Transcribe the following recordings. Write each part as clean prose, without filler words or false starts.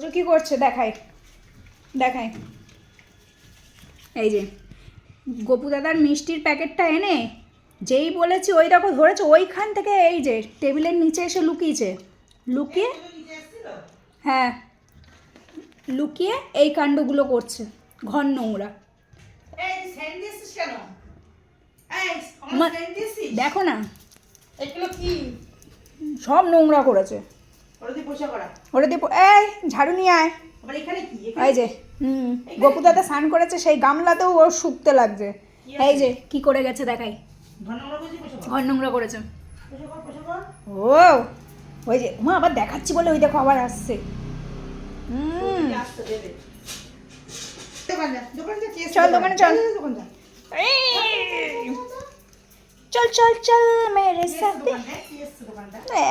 তোজো কি করছে দেখায় দেখায়। এই যে গোপু দাদার মিষ্টির প্যাকেটটা এনে যেই বলেছি ওই দেখো ধরেছে, ওইখান থেকে এই যে টেবিলের নিচে এসে লুকিয়েছে, লুকিয়ে হ্যাঁ লুকিয়ে এই কাণ্ডগুলো করছে, ঘর নোংরা। দেখো না সব নোংরা করেছে। ওটা দিয়ে এই ঝাড়ু নিয়ে আয়। এই যে গোপু দাদা স্নান করেছে, সেই গামলাতেও ওর শুকতে লাগছে। এই যে কি করে গেছে দেখাই, ঘর নোংরা করেছে। ও ওই যে মা আবার দেখাচ্ছি বলে ওই দেখো আবার আসছে। চল দোকানে চল, চল চল চল মেরে সাথে।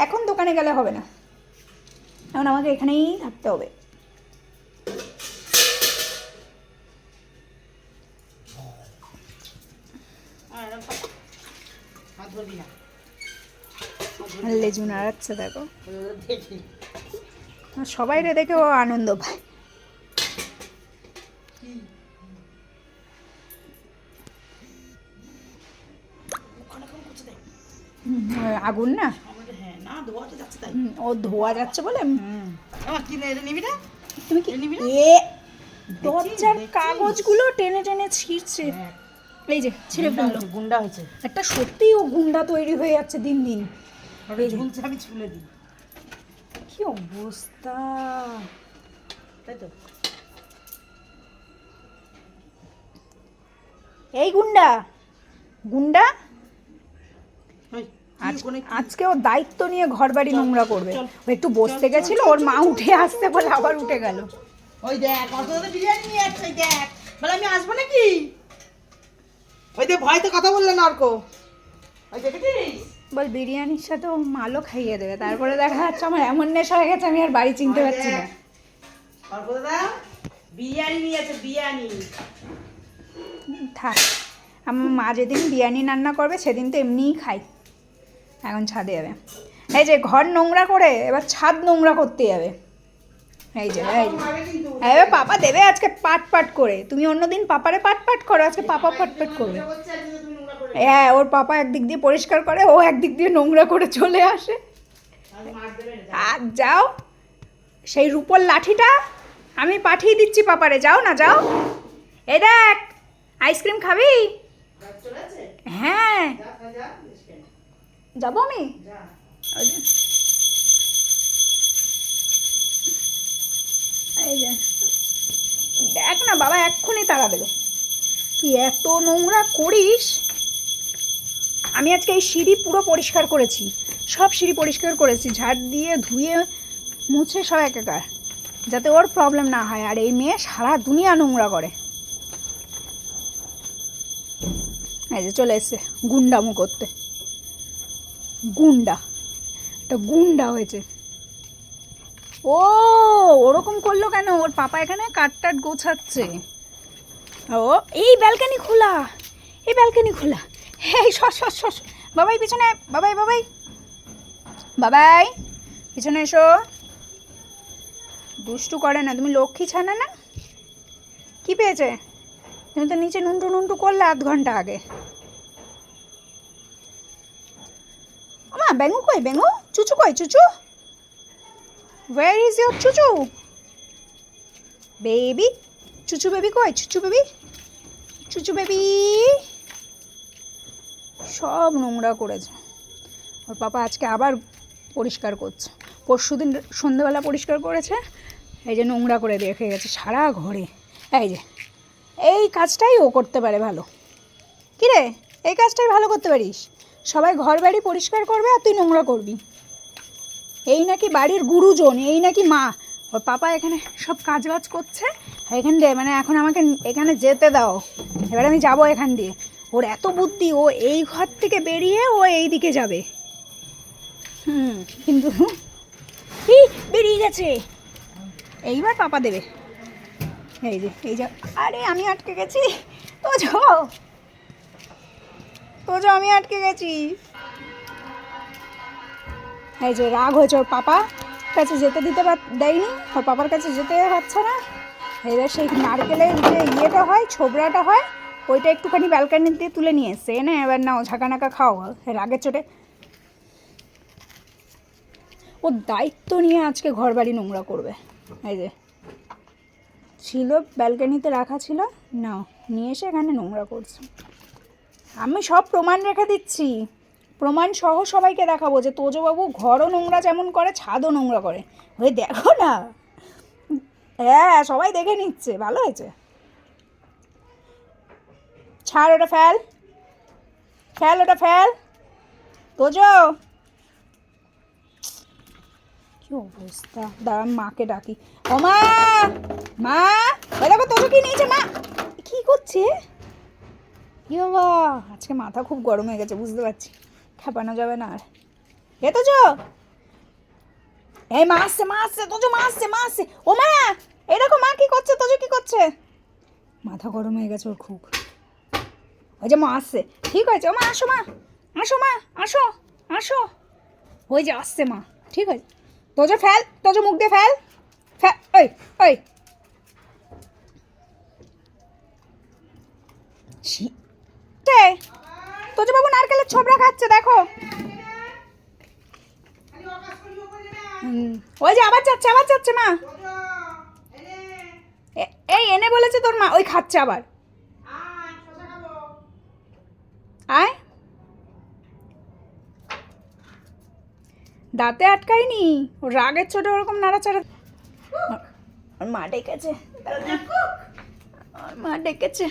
এখন দোকানে গেলে হবে না, এখন আমাকে এখানেই থাকতে হবে। লেজু নাড়াচ্ছে দেখো, সবাই রে দেখে ও আনন্দ পায়। আগুন না ও ধোয়া যাচ্ছে বলে তুমি কি দরজার কাগজগুলো টেনে টেনে ছিঁড়ছে। এই যে ছিঁড়ে ফেললো, গুন্ডা হয়েছে একটা। সত্যি ও গুন্ডা তৈরি হয়ে যাচ্ছে দিন দিন। আমি ছুলে দিই, কি অবস্থা তাই তো। এই গুন্ডা গুন্ডা আজকে ওর দায়িত্ব নিয়ে ঘর বাড়ি নোংরা করবে। ও একটু বসতে গেছিল, ওর মা উঠে আসতে বলে আবার উঠে গেল। ওই দেখ বিরিয়ানি নিয়ে আসছে, দেখ বলে আমি আসবো নাকি। ওই দেখ ভয়তে কথা বললেন অর্ক, ওই দেখেছিস বল বিরিয়ানির সাথে ও মালও খাইয়ে দেবে। তারপরে দেখা যাচ্ছে আমার এমন নেশা হয়ে গেছে আমি আর বাড়ি চিনতে পারছি না। অর্ক দাদা বিরিয়ানি নিয়ে আছে, বিরিয়ানি। থাক, আমার মা যেদিন বিরিয়ানি রান্না করবে সেদিন তো এমনিই খাই। এখন ছাদে যাবে, এই যে ঘর নোংরা করে এবার ছাদ নোংরা করতে যাবে। এই যে এবার পাপা দেবে আজকে পাট পাট করে। তুমি অন্যদিন পাপারে পাট পাট করো, আজকে পাপা পাট পাট করবে। হ্যাঁ ওর পাপা একদিক দিয়ে পরিষ্কার করে, ও একদিক দিয়ে নোংরা করে চলে আসে। আর যাও, সেই রূপোর লাঠিটা আমি পাঠিয়ে দিচ্ছি পাপারে, যাও না যাও। এই দেখ আইসক্রিম খাবি? হ্যাঁ যাবো আমি। এই যে দেখ না বাবা এক্ষুনি তাড়া দেবে। তুই এত নোংরা করিস। আমি আজকে এই সিঁড়ি পুরো পরিষ্কার করেছি, সব সিঁড়ি পরিষ্কার করেছি, ঝাড় দিয়ে ধুয়ে মুছে সব একাকার, যাতে ওর প্রবলেম না হয়। আর এই মেয়ে সারা দুনিয়া নোংরা করে। এই যে চলে এসছে গুন্ডামো করতে, গুন্ডা একটা গুন্ডা হয়েছে। ও ওরকম করলো কেন? ওর পাপা এখানে কাঠ টাট গোছাচ্ছে। ও এই ব্যালকানি খোলা, এই ব্যালকানি খোলা। এই সস সস সস বাবাই পিছনে, বাবাই বাবাই বাবাই পিছনে এসো। দুষ্টু করে না, তুমি লক্ষ্মী ছানা না। কি পেয়েছে? তুমি তো নিচে নুনটু নুনটু করলে আধ ঘন্টা আগে। মা বেঙ্গু কই, বেঙ্গু চুচু কই, চুচু where is your চুচু বেবি? চুচু বেবি কই, চুচু বেবি, চুচু বেবি। সব নোংরা করেছে ওর পাপা, আজকে আবার পরিষ্কার করছে। পরশুদিন সন্ধ্যেবেলা পরিষ্কার করেছে, এই যে নোংরা করে রেখে গেছে সারা ঘরে। এই যে এই কাজটাই ও করতে পারে ভালো। কি রে এই কাজটাই ভালো করতে পারিস? সবাই ঘর বাড়ি পরিষ্কার করবে আর তুই নোংরা করবি। এই নাকি বাড়ির গুরুজন, এই নাকি মা। ওর পাপা এখানে সব কাজ বাজ করছে, এখান দিয়ে মানে এখন আমাকে এখানে যেতে দাও, এবার আমি যাব এখান দিয়ে। ওর এত বুদ্ধি, ও এই ঘর থেকে বেরিয়ে ও এই দিকে যাবে। কিন্তু কি বেরিয়ে গেছে, এইবার পাপা দেবে। এই যে এই যে, আরে আমি আটকে গেছি। তোজো আমি আটকে গেছি। এই যে রাগ হয়েছে ওর পাপা, কাছে যেতে দেয়নি, ওর পাপার কাছে যেতে পারছে না। এবার সেই নারকেলের যে ইয়েটা হয়, ছোবড়াটা হয়, ওইটা একটুখানি ব্যালকানি দিয়ে তুলে নিয়ে এসছে, এনে এবার নাও ঝাঁকানাকা খাও। রাগের চোটে ও দায়িত্ব নিয়ে আজকে ঘর বাড়ি নোংরা করবে। এই যে ছিল ব্যালকানিতে রাখা ছিল, নাও নিয়ে এসে এখানে নোংরা করছে। আমি সব প্রমাণ রেখে দিচ্ছি, প্রমাণ সহ সবাইকে দেখাবো যে তোজবাবু ঘরও নোংরা যেমন করে, ছাদও নোংরা করে। ওই দেখো না, হ্যাঁ সবাই দেখে নিচ্ছে, ভালো হয়েছে। ছাড় ওটা, ফেল ফেল ওটা, ফেল। তোজো কি অবস্থা, দাঁড়া মাকে ডাকি। ও মা, মা ওই দেখো তোজো কি নিয়েছে, মা কি করছে? কি বাবা, আজকে মাথা খুব গরম হয়ে গেছে, বুঝতে পারছি, খেপানো যাবে না আর। এ তোজো, এই মা আসছে, মা আসছে, তোজো মা আসছে, মা আসছে। ও মা এই দেখো মা কি করছে, তোজো কি করছে? মাথা গরম হয়ে গেছে ওর খুব। ওই যে মা আসছে, ঠিক হয়েছে। ও মা আসো, মা আসো, মা আসো আসো, ওই যে আসছে মা, ঠিক আছে। তোজো ফেল, তোজো মুখ দিয়ে ফেল, ফেল। ওই ওই তোজো বাবু নারকেলের ছোবড়া খাচ্ছে, দেখো। ওই যে আবার যাচ্ছে, আবার যাচ্ছে মা। এই এনে বলেছে তোর মা, ওই খাচ্ছে আবার। আয়, দাঁতে আটকায়নি, ও রাগের চোটে ওরকম নাড়াচাড়া। ওর মা ডেকেছে, ওর মা ডেকেছে।